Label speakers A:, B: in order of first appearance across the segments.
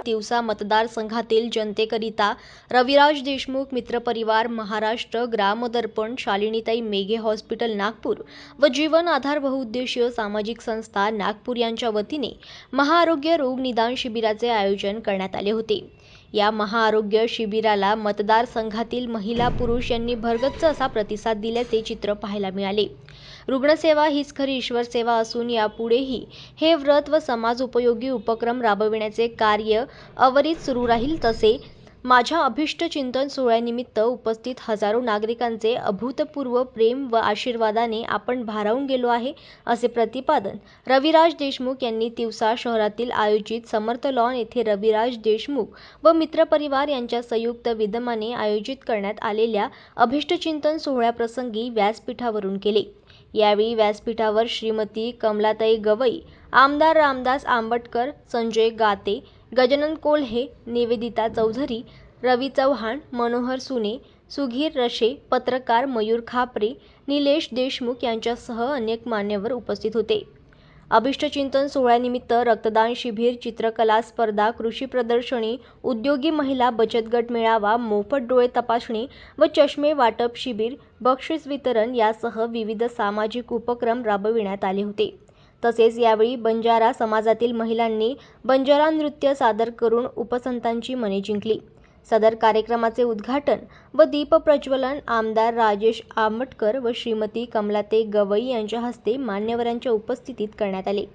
A: तिवसा मतदारसंघातील जनतेकरिता रविराज देशमुख मित्रपरिवार महाराष्ट्र, ग्रामदर्पण, शालिनीताई मेघे हॉस्पिटल नागपूर व जीवन आधार बहुउद्देशीय सामाजिक संस्था नागपूर यांच्या वतीने महाआरोग्य रोग निदान शिबिराचे आयोजन करण्यात आले होते। या महाआरोग्य शिबिराला मतदारसंघातील महिला पुरुष यांनी भरगच्च असा प्रतिसाद दिल्याचे चित्र पाहायला मिळाले। रुग्णसेवा हीच खरी ईश्वर सेवा असून यापुढेही हे व्रत व समाज उपयोगी उपक्रम राबविण्याचे कार्य अविरत सुरू राहील। तसे माझ्या अभिष्ट चिंतन सोहळ्यानिमित्त उपस्थित हजारो नागरिकांचे अभूतपूर्व प्रेम व आशीर्वादाने आपण भारावून गेलो आहे, असे प्रतिपादन रविराज देशमुख यांनी तिवसा शहरातील आयोजित समर्थ लॉन येथे रविराज देशमुख व मित्रपरिवार यांच्या संयुक्त विद्यमाने आयोजित करण्यात आलेल्या अभिष्ट चिंतन सोहळ्याप्रसंगी व्यासपीठावरून केले। यावेळी व्यासपीठावर श्रीमती कमलाताई गवई, आमदार रामदास आंबटकर, संजय गाते, गजानन कोल्हे, निवेदिता चौधरी, रवी चव्हाण, मनोहर सुने, सुधीर रशे, पत्रकार मयूर खापरे, निलेश देशमुख यांच्यासह अनेक मान्यवर उपस्थित होते। अभिष्ट चिंतन सोहळ्यानिमित्त रक्तदान शिबिर, चित्रकला स्पर्धा, कृषी प्रदर्शनी, उद्योगी महिला बचत गट मेळावा, मोफत डोळे तपासणी व चष्मे वाटप शिबिर, बक्षीस वितरण यासह विविध सामाजिक उपक्रम राबविण्यात आले होते। तसेच यावेळी बंजारा समाजातील महिलांनी बंजारा नृत्य सादर करून उपसंतांची मने जिंकली। सदर कार्यक्रमाचे उद्घाटन व दीपप्रज्वलन आमदार राजेश आंबटकर व श्रीमती कमलाताई गवई यांच्या हस्ते मान्यवरांच्या उपस्थितीत करण्यात आले।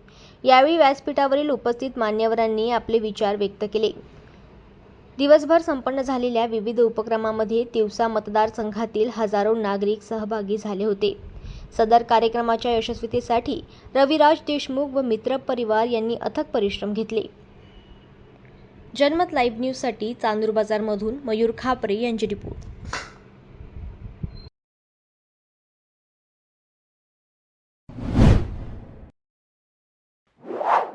A: यावेळी व्यासपीठावरील उपस्थित मान्यवरांनी आपले विचार व्यक्त केले। दिवसभर संपन्न झालेल्या विविध उपक्रमामध्ये तिवसा मतदारसंघातील हजारो नागरिक सहभागी झाले होते। सदर कार्यक्रमाच्या यशस्वीतेसाठी रविराज देशमुख व मित्र परिवार यांनी अथक परिश्रम घेतले। जनमत लाईव्ह न्यूजसाठी चांदूर बाजारमधून मयूर खापरे यांची रिपोर्ट।